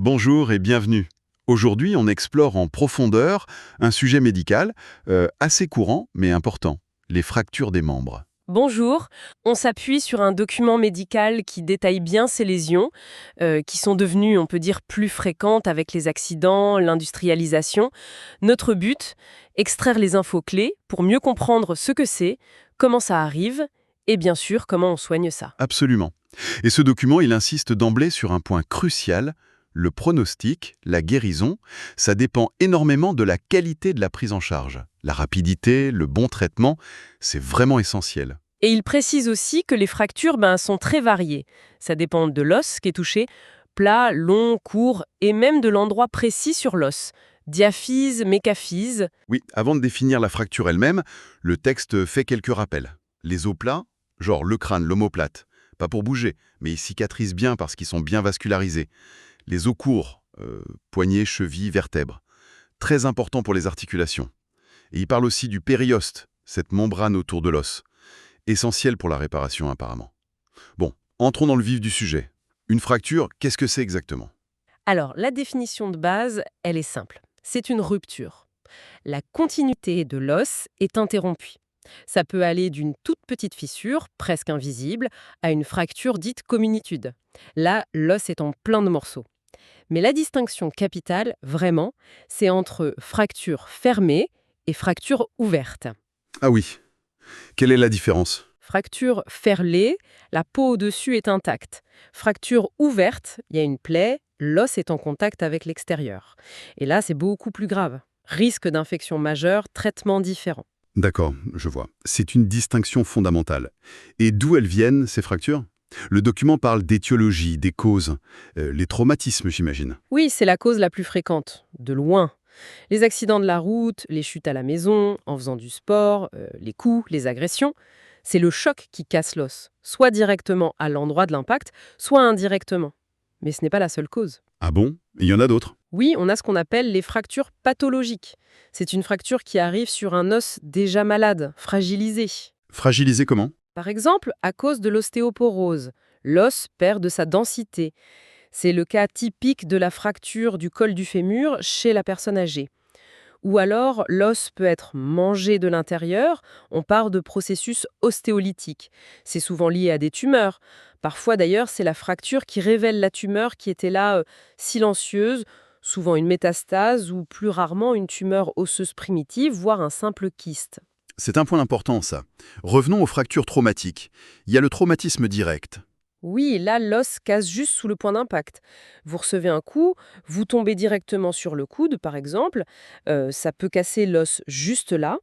Bonjour et bienvenue. Aujourd'hui, on explore en profondeur un sujet médical assez courant mais important, les fractures des membres. Bonjour, on s'appuie sur un document médical qui détaille bien ces lésions, qui sont devenues, on peut dire, plus fréquentes avec les accidents, l'industrialisation. Notre but, extraire les infos clés pour mieux comprendre ce que c'est, comment ça arrive, et bien sûr, comment on soigne ça. Absolument. Et ce document, il insiste d'emblée sur un point crucial, le pronostic, la guérison, ça dépend énormément de la qualité de la prise en charge. La rapidité, le bon traitement, c'est vraiment essentiel. Et il précise aussi que les fractures sont très variées. Ça dépend de l'os qui est touché, plat, long, court, et même de l'endroit précis sur l'os. Diaphyse, mécaphyse. Oui, avant de définir la fracture elle-même, le texte fait quelques rappels. Les os plats, genre le crâne, l'omoplate, pas pour bouger, mais ils cicatrisent bien parce qu'ils sont bien vascularisés. Les os courts, poignets, chevilles, vertèbres. Très important pour les articulations. Et il parle aussi du périoste, cette membrane autour de l'os. Essentiel pour la réparation apparemment. Bon, entrons dans le vif du sujet. Une fracture, qu'est-ce que c'est exactement? Alors, la définition de base, elle est simple. C'est une rupture. La continuité de l'os est interrompue. Ça peut aller d'une toute petite fissure, presque invisible, à une fracture dite communitude. Là, l'os est en plein de morceaux. Mais la distinction capitale, vraiment, c'est entre fracture fermée et fracture ouverte. Ah oui, quelle est la différence? Fracture ferlée, la peau au-dessus est intacte. Fracture ouverte, il y a une plaie, l'os est en contact avec l'extérieur. Et là, c'est beaucoup plus grave. Risque d'infection majeure, traitement différent. D'accord, je vois. C'est une distinction fondamentale. Et d'où elles viennent, ces fractures? Le document parle d'étiologie, des causes, les traumatismes, j'imagine. Oui, c'est la cause la plus fréquente, de loin. Les accidents de la route, les chutes à la maison, en faisant du sport, les coups, les agressions, c'est le choc qui casse l'os, soit directement à l'endroit de l'impact, soit indirectement. Mais ce n'est pas la seule cause. Ah bon? Il y en a d'autres? Oui, on a ce qu'on appelle les fractures pathologiques. C'est une fracture qui arrive sur un os déjà malade, fragilisé. Fragilisé comment? Par exemple, à cause de l'ostéoporose, l'os perd de sa densité. C'est le cas typique de la fracture du col du fémur chez la personne âgée. Ou alors, l'os peut être mangé de l'intérieur, on part de processus ostéolytiques. C'est souvent lié à des tumeurs. Parfois d'ailleurs, c'est la fracture qui révèle la tumeur qui était là, silencieuse, souvent une métastase ou plus rarement une tumeur osseuse primitive, voire un simple kyste. C'est un point important, ça. Revenons aux fractures traumatiques. Il y a le traumatisme direct. Oui, là, l'os casse juste sous le point d'impact. Vous recevez un coup, vous tombez directement sur le coude, par exemple. Ça peut casser l'os juste là.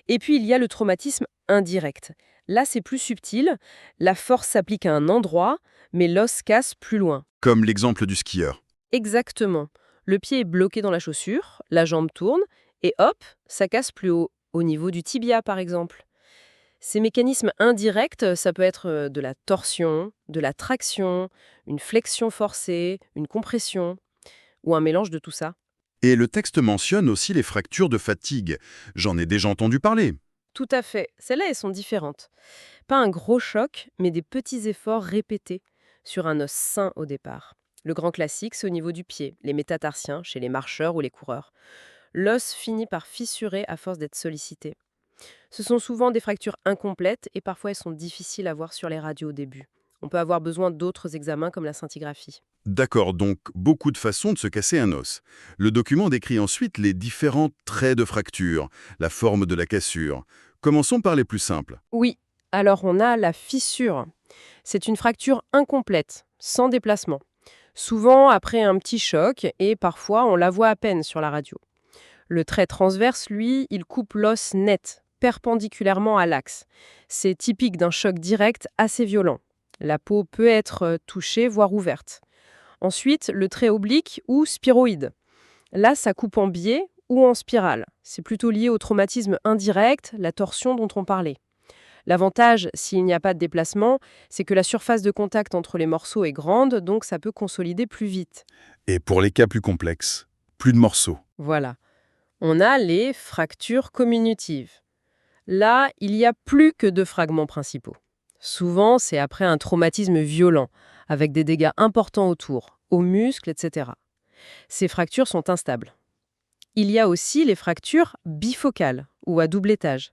Et puis, il y a le traumatisme indirect. Là, c'est plus subtil. La force s'applique à un endroit, mais l'os casse plus loin. Comme l'exemple du skieur. Exactement. Le pied est bloqué dans la chaussure, la jambe tourne, et hop, ça casse plus haut, au niveau du tibia, par exemple. Ces mécanismes indirects, ça peut être de la torsion, de la traction, une flexion forcée, une compression, ou un mélange de tout ça. Et le texte mentionne aussi les fractures de fatigue. J'en ai déjà entendu parler. Tout à fait. Celles-là, elles sont différentes. Pas un gros choc, mais des petits efforts répétés sur un os sain au départ. Le grand classique, c'est au niveau du pied, les métatarsiens, chez les marcheurs ou les coureurs. L'os finit par fissurer à force d'être sollicité. Ce sont souvent des fractures incomplètes et parfois elles sont difficiles à voir sur les radios au début. On peut avoir besoin d'autres examens comme la scintigraphie. D'accord, donc beaucoup de façons de se casser un os. Le document décrit ensuite les différents traits de fracture, la forme de la cassure. Commençons par les plus simples. Oui, alors on a la fissure. C'est une fracture incomplète, sans déplacement. Souvent après un petit choc et parfois on la voit à peine sur la radio. Le trait transverse, lui, il coupe l'os net, perpendiculairement à l'axe. C'est typique d'un choc direct assez violent. La peau peut être touchée, voire ouverte. Ensuite, le trait oblique ou spiroïde. Là, ça coupe en biais ou en spirale. C'est plutôt lié au traumatisme indirect, la torsion dont on parlait. L'avantage, s'il n'y a pas de déplacement, c'est que la surface de contact entre les morceaux est grande, donc ça peut consolider plus vite. Et pour les cas plus complexes, plus de morceaux. Voilà. On a les fractures comminutives. Là, il n'y a plus que deux fragments principaux. Souvent, c'est après un traumatisme violent, avec des dégâts importants autour, aux muscles, etc. Ces fractures sont instables. Il y a aussi les fractures bifocales ou à double étage.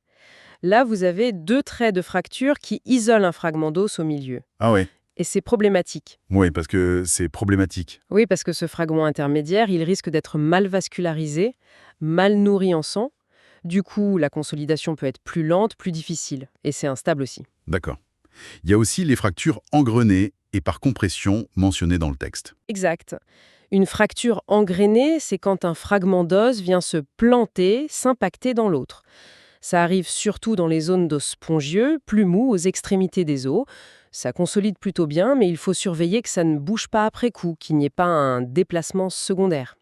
Là, vous avez deux traits de fracture qui isolent un fragment d'os au milieu. Ah ouais. Et c'est problématique. Oui, parce que c'est problématique. Oui, parce que ce fragment intermédiaire, il risque d'être mal vascularisé, mal nourri en sang. Du coup, la consolidation peut être plus lente, plus difficile. Et c'est instable aussi. D'accord. Il y a aussi les fractures engrenées et par compression mentionnées dans le texte. Exact. Une fracture engrenée, c'est quand un fragment d'os vient se planter, s'impacter dans l'autre. Ça arrive surtout dans les zones d'os spongieux, plus mous aux extrémités des os. Ça consolide plutôt bien, mais il faut surveiller que ça ne bouge pas après coup, qu'il n'y ait pas un déplacement secondaire.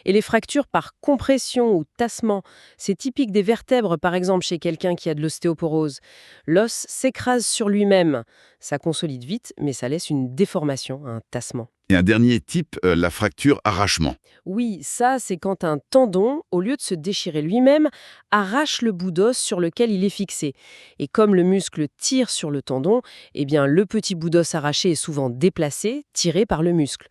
Et les fractures par compression ou tassement, c'est typique des vertèbres, par exemple chez quelqu'un qui a de l'ostéoporose. L'os s'écrase sur lui-même. Ça consolide vite, mais ça laisse une déformation, un tassement. Et un dernier type, la fracture arrachement. Oui, ça, c'est quand un tendon, au lieu de se déchirer lui-même, arrache le bout d'os sur lequel il est fixé. Et comme le muscle tire sur le tendon, eh bien, le petit bout d'os arraché est souvent déplacé, tiré par le muscle.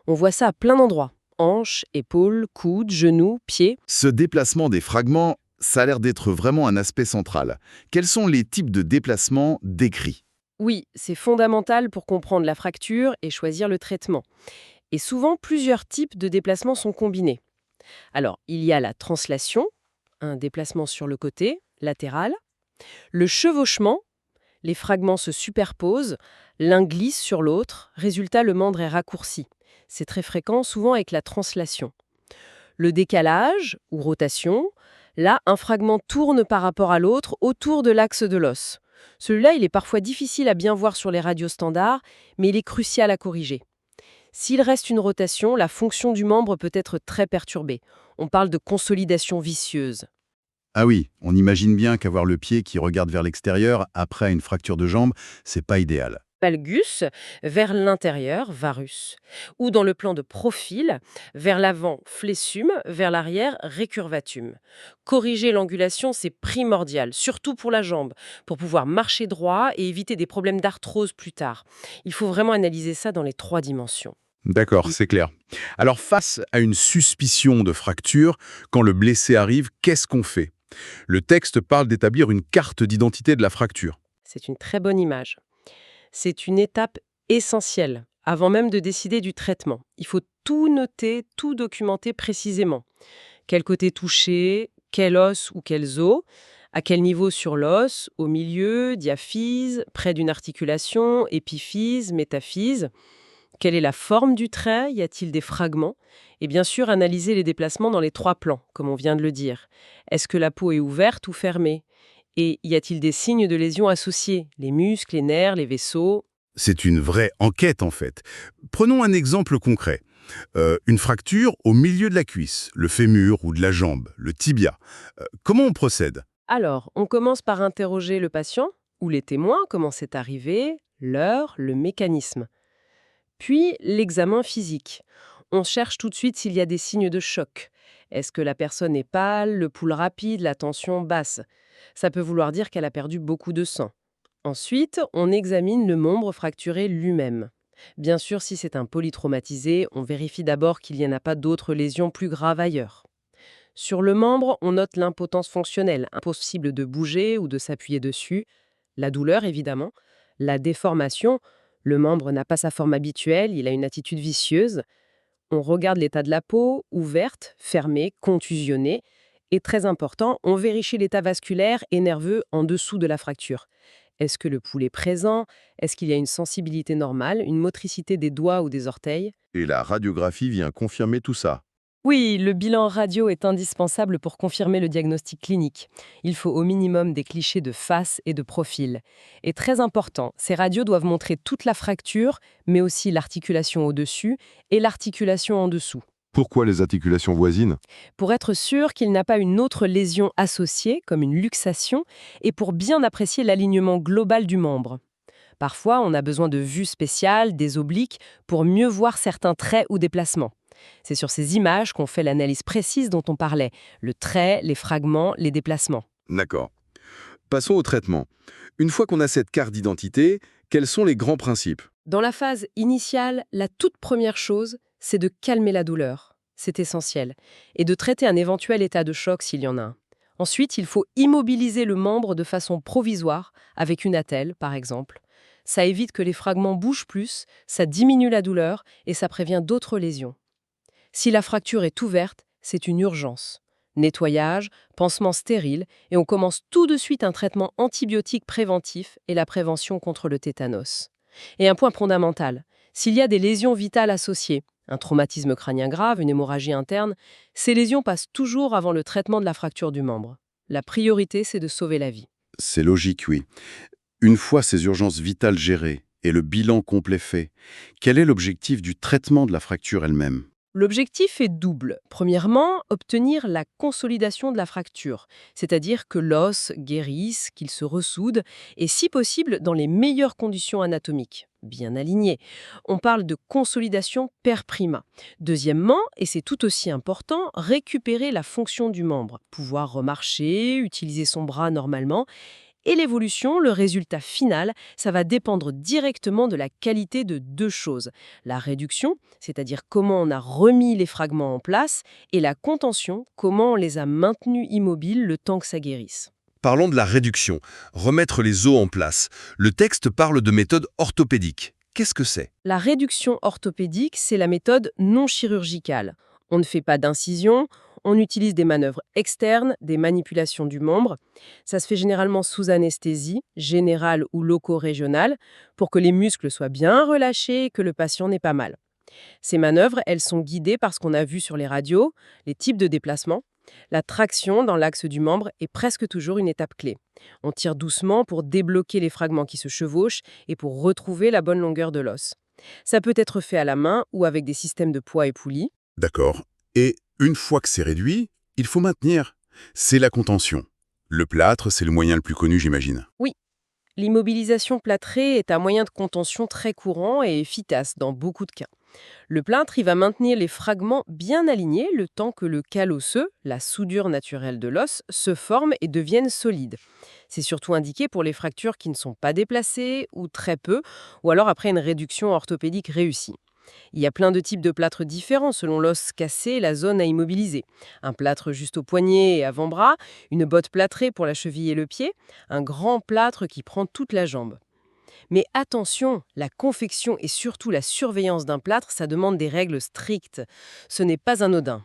On voit ça à plein d'endroits. Hanches, épaules, coudes, genoux, pieds. Ce déplacement des fragments, ça a l'air d'être vraiment un aspect central. Quels sont les types de déplacements décrits? Oui, c'est fondamental pour comprendre la fracture et choisir le traitement. Et souvent, plusieurs types de déplacements sont combinés. Alors, il y a la translation, un déplacement sur le côté, latéral. Le chevauchement, les fragments se superposent, l'un glisse sur l'autre, résultat le membre est raccourci. C'est très fréquent, souvent avec la translation. Le décalage, ou rotation, là, un fragment tourne par rapport à l'autre autour de l'axe de l'os. Celui-là, il est parfois difficile à bien voir sur les radios standards, mais il est crucial à corriger. S'il reste une rotation, la fonction du membre peut être très perturbée. On parle de consolidation vicieuse. Ah oui, on imagine bien qu'avoir le pied qui regarde vers l'extérieur après une fracture de jambe, c'est pas idéal. Valgus, vers l'intérieur, varus. Ou dans le plan de profil, vers l'avant, flexum, vers l'arrière, récurvatum. Corriger l'angulation, c'est primordial, surtout pour la jambe, pour pouvoir marcher droit et éviter des problèmes d'arthrose plus tard. Il faut vraiment analyser ça dans les 3 dimensions. D'accord, c'est clair. Alors face à une suspicion de fracture, quand le blessé arrive, qu'est-ce qu'on fait? Le texte parle d'établir une carte d'identité de la fracture. C'est une très bonne image. C'est une étape essentielle, avant même de décider du traitement. Il faut tout noter, tout documenter précisément. Quel côté touché, quel os ou quels os, à quel niveau sur l'os, au milieu, diaphyse, près d'une articulation, épiphyse, métaphyse. Quelle est la forme du trait? Y a-t-il des fragments? Et bien sûr, analyser les déplacements dans les 3 plans, comme on vient de le dire. Est-ce que la peau est ouverte ou fermée? Et y a-t-il des signes de lésion associés? Les muscles, les nerfs, les vaisseaux? C'est une vraie enquête en fait. Prenons un exemple concret. Une fracture au milieu de la cuisse, le fémur ou de la jambe, le tibia. Comment on procède? Alors, on commence par interroger le patient ou les témoins, comment c'est arrivé, l'heure, le mécanisme. Puis, l'examen physique. On cherche tout de suite s'il y a des signes de choc. Est-ce que la personne est pâle, le pouls rapide, la tension basse? Ça peut vouloir dire qu'elle a perdu beaucoup de sang. Ensuite, on examine le membre fracturé lui-même. Bien sûr, si c'est un polytraumatisé, on vérifie d'abord qu'il n'y en a pas d'autres lésions plus graves ailleurs. Sur le membre, on note l'impotence fonctionnelle, impossible de bouger ou de s'appuyer dessus, la douleur évidemment, la déformation, le membre n'a pas sa forme habituelle, il a une attitude vicieuse. On regarde l'état de la peau, ouverte, fermée, contusionnée. Et très important, on vérifie l'état vasculaire et nerveux en dessous de la fracture. Est-ce que le pouls est présent? Est-ce qu'il y a une sensibilité normale, une motricité des doigts ou des orteils? Et la radiographie vient confirmer tout ça. Oui, le bilan radio est indispensable pour confirmer le diagnostic clinique. Il faut au minimum des clichés de face et de profil. Et très important, ces radios doivent montrer toute la fracture, mais aussi l'articulation au-dessus et l'articulation en dessous. Pourquoi les articulations voisines? Pour être sûr qu'il n'a pas une autre lésion associée, comme une luxation, et pour bien apprécier l'alignement global du membre. Parfois, on a besoin de vues spéciales, des obliques, pour mieux voir certains traits ou déplacements. C'est sur ces images qu'on fait l'analyse précise dont on parlait, le trait, les fragments, les déplacements. D'accord. Passons au traitement. Une fois qu'on a cette carte d'identité, quels sont les grands principes? Dans la phase initiale, la toute première chose, c'est de calmer la douleur. C'est essentiel. Et de traiter un éventuel état de choc s'il y en a un. Ensuite, il faut immobiliser le membre de façon provisoire, avec une attelle, par exemple. Ça évite que les fragments bougent plus, ça diminue la douleur et ça prévient d'autres lésions. Si la fracture est ouverte, c'est une urgence. Nettoyage, pansement stérile, et on commence tout de suite un traitement antibiotique préventif et la prévention contre le tétanos. Et un point fondamental, s'il y a des lésions vitales associées, un traumatisme crânien grave, une hémorragie interne, ces lésions passent toujours avant le traitement de la fracture du membre. La priorité, c'est de sauver la vie. C'est logique, oui. Une fois ces urgences vitales gérées et le bilan complet fait, quel est l'objectif du traitement de la fracture elle-même? L'objectif est double. Premièrement, obtenir la consolidation de la fracture, c'est-à-dire que l'os guérisse, qu'il se ressoude, et si possible dans les meilleures conditions anatomiques, bien alignées. On parle de consolidation per prima. Deuxièmement, et c'est tout aussi important, récupérer la fonction du membre, pouvoir remarcher, utiliser son bras normalement. Et l'évolution, le résultat final, ça va dépendre directement de la qualité de deux choses. La réduction, c'est-à-dire comment on a remis les fragments en place, et la contention, comment on les a maintenus immobiles le temps que ça guérisse. Parlons de la réduction, remettre les os en place. Le texte parle de méthode orthopédique. Qu'est-ce que c'est? La réduction orthopédique, c'est la méthode non chirurgicale. On ne fait pas d'incision, on utilise des manœuvres externes, des manipulations du membre. Ça se fait généralement sous anesthésie, générale ou loco-régionale, pour que les muscles soient bien relâchés et que le patient n'ait pas mal. Ces manœuvres, elles sont guidées par ce qu'on a vu sur les radios, les types de déplacements. La traction dans l'axe du membre est presque toujours une étape clé. On tire doucement pour débloquer les fragments qui se chevauchent et pour retrouver la bonne longueur de l'os. Ça peut être fait à la main ou avec des systèmes de poids et poulies. D'accord. Et une fois que c'est réduit, il faut maintenir. C'est la contention. Le plâtre, c'est le moyen le plus connu, j'imagine. Oui, l'immobilisation plâtrée est un moyen de contention très courant et efficace dans beaucoup de cas. Le plâtre, il va maintenir les fragments bien alignés le temps que le cal osseux, la soudure naturelle de l'os, se forme et devienne solide. C'est surtout indiqué pour les fractures qui ne sont pas déplacées ou très peu, ou alors après une réduction orthopédique réussie. Il y a plein de types de plâtres différents selon l'os cassé et la zone à immobiliser. Un plâtre juste au poignet et avant-bras, une botte plâtrée pour la cheville et le pied, un grand plâtre qui prend toute la jambe. Mais attention, la confection et surtout la surveillance d'un plâtre, ça demande des règles strictes. Ce n'est pas anodin.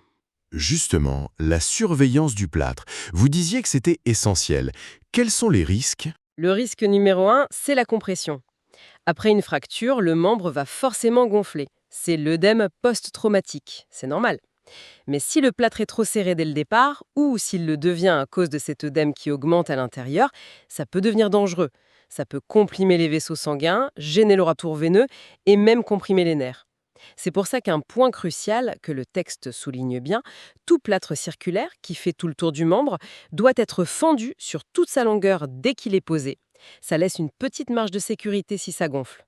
Justement, la surveillance du plâtre. Vous disiez que c'était essentiel. Quels sont les risques? Le risque numéro 1, c'est la compression. Après une fracture, le membre va forcément gonfler. C'est l'œdème post-traumatique. C'est normal. Mais si le plâtre est trop serré dès le départ, ou s'il le devient à cause de cet œdème qui augmente à l'intérieur, ça peut devenir dangereux. Ça peut comprimer les vaisseaux sanguins, gêner le retour veineux et même comprimer les nerfs. C'est pour ça qu'un point crucial, que le texte souligne bien, tout plâtre circulaire qui fait tout le tour du membre doit être fendu sur toute sa longueur dès qu'il est posé. Ça laisse une petite marge de sécurité si ça gonfle.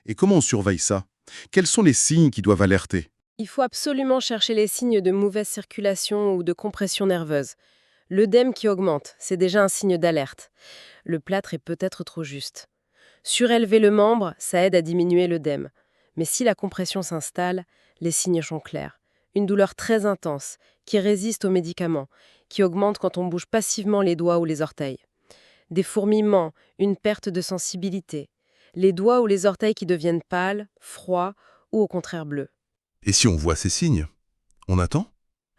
Et comment on surveille ça? Quels sont les signes qui doivent alerter? Il faut absolument chercher les signes de mauvaise circulation ou de compression nerveuse. L'œdème qui augmente, c'est déjà un signe d'alerte. Le plâtre est peut-être trop juste. Surélever le membre, ça aide à diminuer l'œdème. Mais si la compression s'installe, les signes sont clairs. Une douleur très intense, qui résiste aux médicaments, qui augmente quand on bouge passivement les doigts ou les orteils. Des fourmillements, une perte de sensibilité. Les doigts ou les orteils qui deviennent pâles, froids ou au contraire bleus. Et si on voit ces signes, on attend?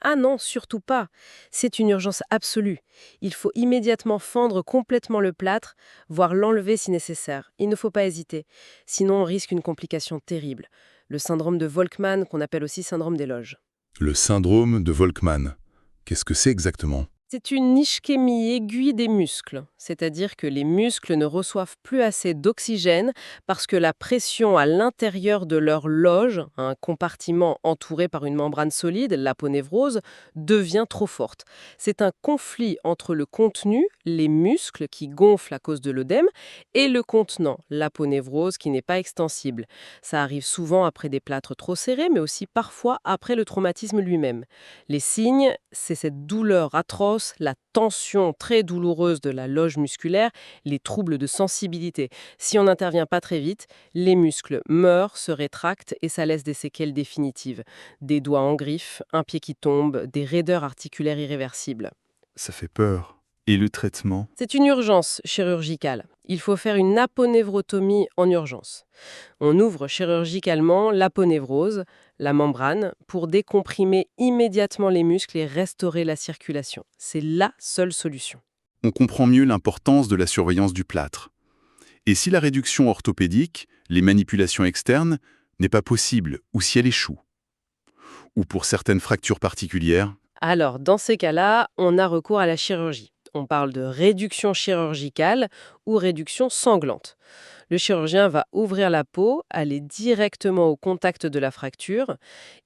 Ah non, surtout pas. C'est une urgence absolue. Il faut immédiatement fendre complètement le plâtre, voire l'enlever si nécessaire. Il ne faut pas hésiter. Sinon, on risque une complication terrible. Le syndrome de Volkmann, qu'on appelle aussi syndrome des loges. Le syndrome de Volkmann. Qu'est-ce que c'est exactement? C'est une ischémie aiguë des muscles, c'est-à-dire que les muscles ne reçoivent plus assez d'oxygène parce que la pression à l'intérieur de leur loge, un compartiment entouré par une membrane solide, l'aponévrose, devient trop forte. C'est un conflit entre le contenu, les muscles qui gonflent à cause de l'œdème, et le contenant, l'aponévrose qui n'est pas extensible. Ça arrive souvent après des plâtres trop serrés, mais aussi parfois après le traumatisme lui-même. Les signes, c'est cette douleur atroce l'os, la tension très douloureuse de la loge musculaire, les troubles de sensibilité. Si on n'intervient pas très vite, les muscles meurent, se rétractent et ça laisse des séquelles définitives. Des doigts en griffe, un pied qui tombe, des raideurs articulaires irréversibles. Ça fait peur. Et le traitement? C'est une urgence chirurgicale. Il faut faire une aponévrotomie en urgence. On ouvre chirurgicalement l'aponévrose, la membrane, pour décomprimer immédiatement les muscles et restaurer la circulation. C'est la seule solution. On comprend mieux l'importance de la surveillance du plâtre. Et si la réduction orthopédique, les manipulations externes, n'est pas possible ou si elle échoue? Ou pour certaines fractures particulières? Alors, dans ces cas-là, on a recours à la chirurgie. On parle de réduction chirurgicale ou réduction sanglante. Le chirurgien va ouvrir la peau, aller directement au contact de la fracture.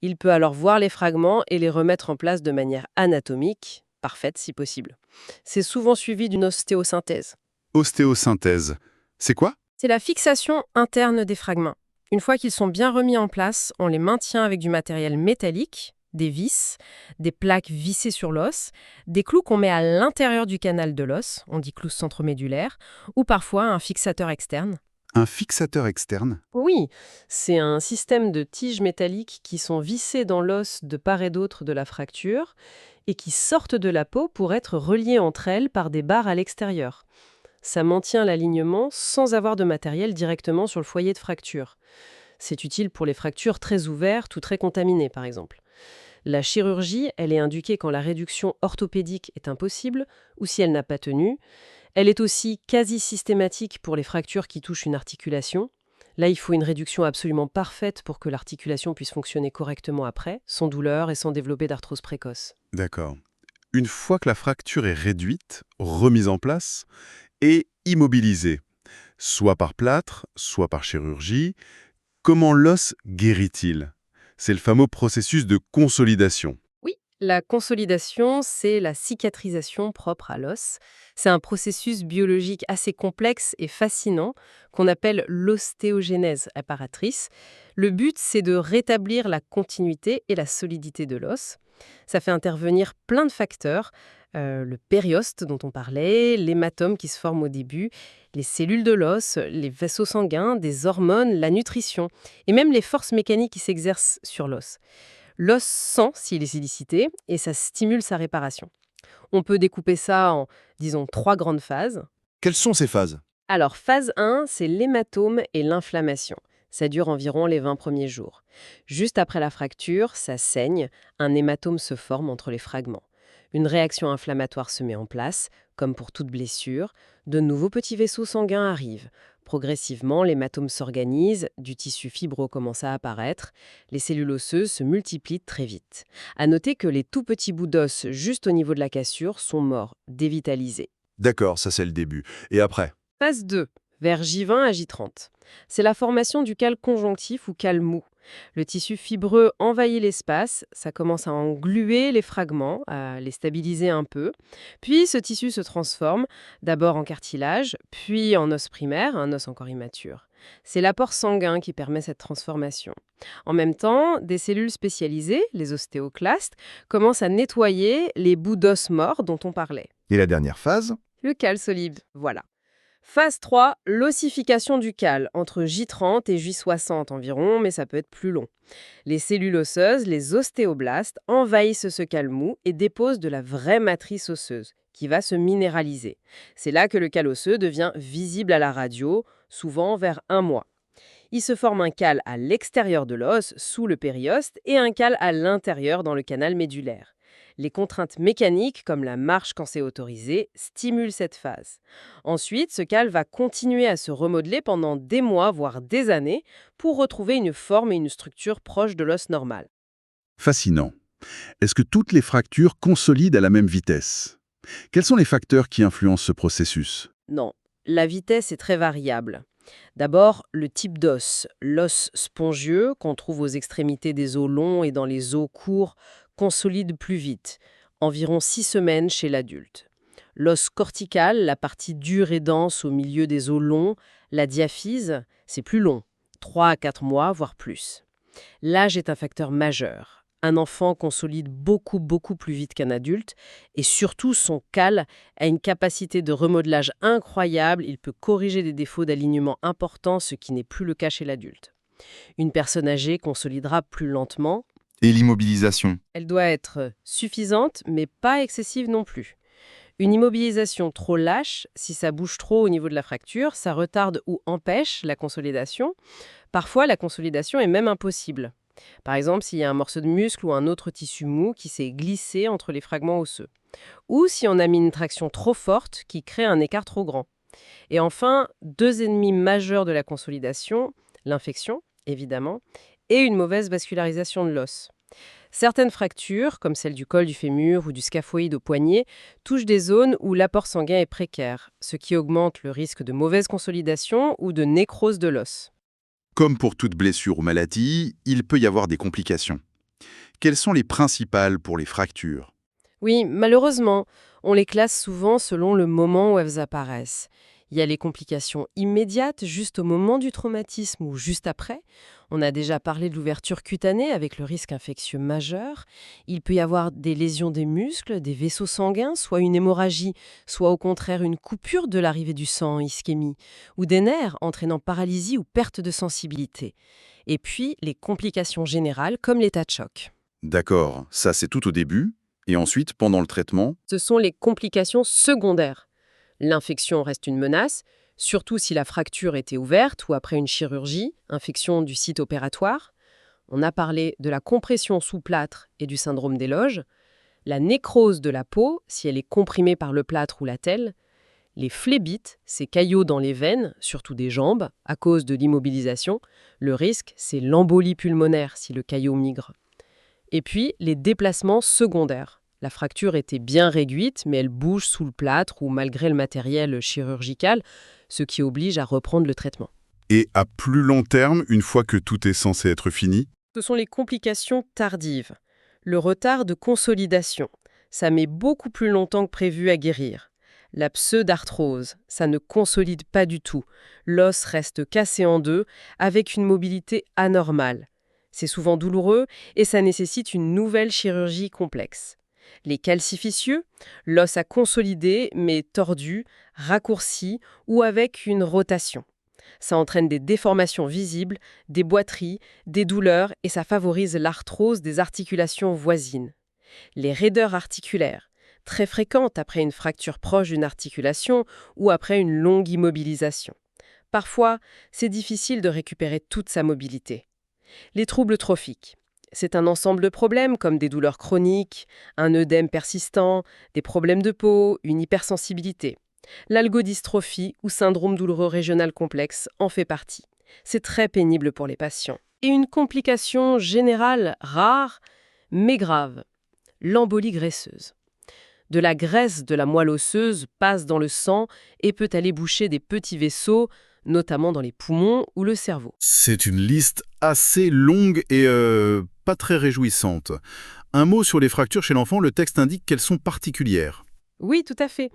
Il peut alors voir les fragments et les remettre en place de manière anatomique, parfaite si possible. C'est souvent suivi d'une ostéosynthèse. Ostéosynthèse, c'est quoi? C'est la fixation interne des fragments. Une fois qu'ils sont bien remis en place, on les maintient avec du matériel métallique, des vis, des plaques vissées sur l'os, des clous qu'on met à l'intérieur du canal de l'os, on dit clous centromédulaires, ou parfois un fixateur externe. Un fixateur externe? Oui, c'est un système de tiges métalliques qui sont vissées dans l'os de part et d'autre de la fracture et qui sortent de la peau pour être reliées entre elles par des barres à l'extérieur. Ça maintient l'alignement sans avoir de matériel directement sur le foyer de fracture. C'est utile pour les fractures très ouvertes ou très contaminées, par exemple. La chirurgie, elle est indiquée quand la réduction orthopédique est impossible ou si elle n'a pas tenu. Elle est aussi quasi systématique pour les fractures qui touchent une articulation. Là, il faut une réduction absolument parfaite pour que l'articulation puisse fonctionner correctement après, sans douleur et sans développer d'arthrose précoce. D'accord. Une fois que la fracture est réduite, remise en place et immobilisée, soit par plâtre, soit par chirurgie, comment l'os guérit-il? C'est le fameux processus de consolidation. Oui, la consolidation, c'est la cicatrisation propre à l'os. C'est un processus biologique assez complexe et fascinant qu'on appelle l'ostéogenèse apparatrice. Le but, c'est de rétablir la continuité et la solidité de l'os. Ça fait intervenir plein de facteurs, le périoste dont on parlait, l'hématome qui se forme au début, les cellules de l'os, les vaisseaux sanguins, des hormones, la nutrition, et même les forces mécaniques qui s'exercent sur l'os. L'os sent s'il est sollicité et ça stimule sa réparation. On peut découper ça en, disons, 3 grandes phases. Quelles sont ces phases? Alors, phase 1, c'est l'hématome et l'inflammation. Ça dure environ les 20 premiers jours. Juste après la fracture, ça saigne, un hématome se forme entre les fragments. Une réaction inflammatoire se met en place, comme pour toute blessure. De nouveaux petits vaisseaux sanguins arrivent. Progressivement, l'hématome s'organise, du tissu fibreux commence à apparaître, les cellules osseuses se multiplient très vite. À noter que les tout petits bouts d'os juste au niveau de la cassure sont morts, dévitalisés. D'accord, ça c'est le début. Et après? Phase 2, vers J20 à J30. C'est la formation du cal conjonctif ou cal mou. Le tissu fibreux envahit l'espace, ça commence à engluer les fragments, à les stabiliser un peu. Puis ce tissu se transforme, d'abord en cartilage, puis en os primaire, un os encore immature. C'est l'apport sanguin qui permet cette transformation. En même temps, des cellules spécialisées, les ostéoclastes, commencent à nettoyer les bouts d'os morts dont on parlait. Et la dernière phase? Le cal solide, voilà. Phase 3, l'ossification du cal, entre J30 et J60 environ, mais ça peut être plus long. Les cellules osseuses, les ostéoblastes, envahissent ce cal mou et déposent de la vraie matrice osseuse, qui va se minéraliser. C'est là que le cal osseux devient visible à la radio, souvent vers 1 mois. Il se forme un cal à l'extérieur de l'os, sous le périoste, et un cal à l'intérieur dans le canal médulaire. Les contraintes mécaniques, comme la marche quand c'est autorisé, stimulent cette phase. Ensuite, ce cal va continuer à se remodeler pendant des mois, voire des années, pour retrouver une forme et une structure proches de l'os normal. Fascinant. Est-ce que toutes les fractures consolident à la même vitesse? Quels sont les facteurs qui influencent ce processus? Non, la vitesse est très variable. D'abord, le type d'os. L'os spongieux, qu'on trouve aux extrémités des os longs et dans les os courts, consolide plus vite, environ 6 semaines chez l'adulte. L'os cortical, la partie dure et dense au milieu des os longs, la diaphyse, c'est plus long, 3 à 4 mois, voire plus. L'âge est un facteur majeur. Un enfant consolide beaucoup plus vite qu'un adulte et surtout son cal a une capacité de remodelage incroyable, il peut corriger des défauts d'alignement importants, ce qui n'est plus le cas chez l'adulte. Une personne âgée consolidera plus lentement, Et l'immobilisation. elle doit être suffisante mais pas excessive non plus. Une immobilisation trop lâche, si ça bouge trop au niveau de la fracture, ça retarde ou empêche la consolidation. Parfois, la consolidation est même impossible. Par exemple, s'il y a un morceau de muscle ou un autre tissu mou qui s'est glissé entre les fragments osseux. Ou si on a mis une traction trop forte qui crée un écart trop grand. Et enfin, deux ennemis majeurs de la consolidation, l'infection, évidemment, et une mauvaise vascularisation de l'os. Certaines fractures, comme celle du col du fémur ou du scaphoïde au poignet, touchent des zones où l'apport sanguin est précaire, ce qui augmente le risque de mauvaise consolidation ou de nécrose de l'os. Comme pour toute blessure ou maladie, il peut y avoir des complications. Quelles sont les principales pour les fractures? Oui, malheureusement, on les classe souvent selon le moment où elles apparaissent. Il y a les complications immédiates, juste au moment du traumatisme ou juste après. On a déjà parlé de l'ouverture cutanée avec le risque infectieux majeur. Il peut y avoir des lésions des muscles, des vaisseaux sanguins, soit une hémorragie, soit au contraire une coupure de l'arrivée du sang, ischémie, ou des nerfs entraînant paralysie ou perte de sensibilité. Et puis, les complications générales comme l'état de choc. D'accord, ça c'est tout au début. Et ensuite, pendant le traitement, Ce sont les complications secondaires. L'infection reste une menace, surtout si la fracture était ouverte ou après une chirurgie, infection du site opératoire. On a parlé de la compression sous plâtre et du syndrome des loges, la nécrose de la peau, si elle est comprimée par le plâtre ou la telle, les phlébites, ces caillots dans les veines, surtout des jambes, à cause de l'immobilisation. Le risque, c'est l'embolie pulmonaire si le caillot migre. Et puis, les déplacements secondaires. La fracture était bien réduite, mais elle bouge sous le plâtre ou malgré le matériel chirurgical, ce qui oblige à reprendre le traitement. Et à plus long terme, une fois que tout est censé être fini? Ce sont les complications tardives. Le retard de consolidation. Ça met beaucoup plus longtemps que prévu à guérir. La pseudarthrose, ça ne consolide pas du tout. L'os reste cassé en deux, avec une mobilité anormale. C'est souvent douloureux et ça nécessite une nouvelle chirurgie complexe. Les calcificieux, l'os a consolidé mais tordu, raccourci ou avec une rotation. Ça entraîne des déformations visibles, des boiteries, des douleurs et ça favorise l'arthrose des articulations voisines. Les raideurs articulaires, très fréquentes après une fracture proche d'une articulation ou après une longue immobilisation. Parfois, c'est difficile de récupérer toute sa mobilité. Les troubles trophiques. C'est un ensemble de problèmes comme des douleurs chroniques, un œdème persistant, des problèmes de peau, une hypersensibilité. L'algodystrophie ou syndrome douloureux régional complexe en fait partie. C'est très pénible pour les patients. Et une complication générale rare, mais grave, l'embolie graisseuse. De la graisse de la moelle osseuse passe dans le sang et peut aller boucher des petits vaisseaux, notamment dans les poumons ou le cerveau. C'est une liste assez longue et pas très réjouissante. Un mot sur les fractures chez l'enfant, le texte indique qu'elles sont particulières. Oui, tout à fait.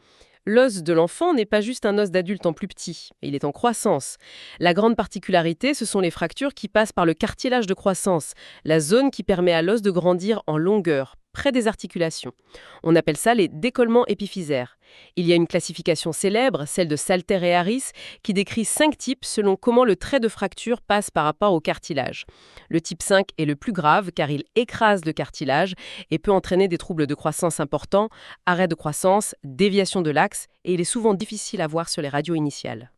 L'os de l'enfant n'est pas juste un os d'adulte en plus petit, il est en croissance. La grande particularité, ce sont les fractures qui passent par le cartilage de croissance, la zone qui permet à l'os de grandir en longueur, près des articulations. On appelle ça les décollements épiphysaires. Il y a une classification célèbre, celle de Salter et Harris, qui décrit 5 types selon comment le trait de fracture passe par rapport au cartilage. Le type 5 est le plus grave car il écrase le cartilage et peut entraîner des troubles de croissance importants, arrêt de croissance, déviation de l'axe, et il est souvent difficile à voir sur les radios initiales.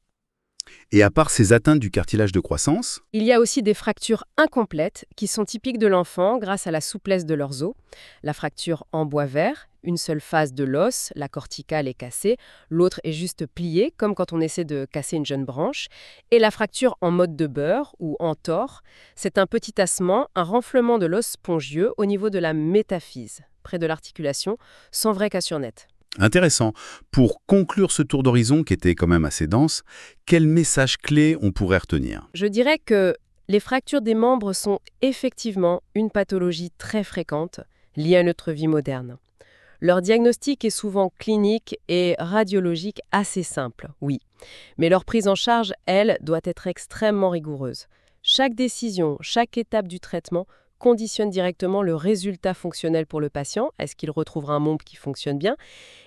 Et à part ces atteintes du cartilage de croissance, Il y a aussi des fractures incomplètes qui sont typiques de l'enfant grâce à la souplesse de leurs os. La fracture en bois vert, une seule face de l'os, la corticale est cassée, l'autre est juste pliée, comme quand on essaie de casser une jeune branche. Et la fracture en mode de beurre ou en tore, c'est un petit tassement, un renflement de l'os spongieux au niveau de la métaphyse, près de l'articulation, sans vraie cassure nette. intéressant. Pour conclure ce tour d'horizon qui était quand même assez dense, quel message clé on pourrait retenir? Je dirais que les fractures des membres sont effectivement une pathologie très fréquente liée à notre vie moderne. Leur diagnostic est souvent clinique et radiologique assez simple, oui. Mais leur prise en charge, elle, doit être extrêmement rigoureuse. Chaque décision, chaque étape du traitement conditionne directement le résultat fonctionnel pour le patient, est-ce qu'il retrouvera un membre qui fonctionne bien,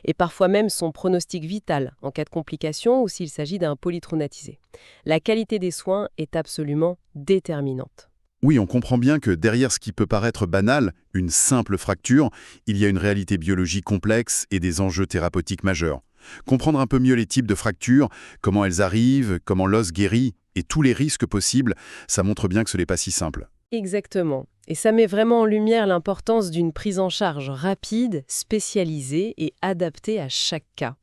et parfois même son pronostic vital en cas de complications ou s'il s'agit d'un polytraumatisé. La qualité des soins est absolument déterminante. Oui, on comprend bien que derrière ce qui peut paraître banal, une simple fracture, il y a une réalité biologique complexe et des enjeux thérapeutiques majeurs. Comprendre un peu mieux les types de fractures, comment elles arrivent, comment l'os guérit et tous les risques possibles, ça montre bien que ce n'est pas si simple. Exactement. Et ça met vraiment en lumière l'importance d'une prise en charge rapide, spécialisée et adaptée à chaque cas.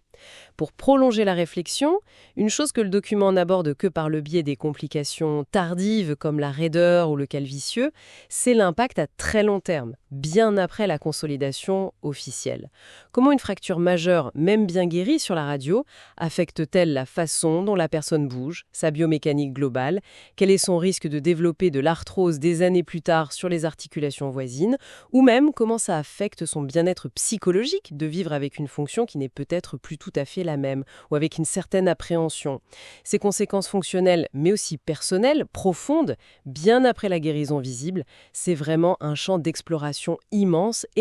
Pour prolonger la réflexion, une chose que le document n'aborde que par le biais des complications tardives comme la raideur ou le calvicieux, c'est l'impact à très long terme, bien après la consolidation officielle. Comment une fracture majeure, même bien guérie sur la radio, affecte-t-elle la façon dont la personne bouge, sa biomécanique globale? Quel est son risque de développer de l'arthrose des années plus tard sur les articulations voisines? Ou même comment ça affecte son bien-être psychologique de vivre avec une fonction qui n'est peut-être plus tout à fait la même, ou avec une certaine appréhension. Ces conséquences fonctionnelles, mais aussi personnelles, profondes, bien après la guérison visible, c'est vraiment un champ d'exploration immense et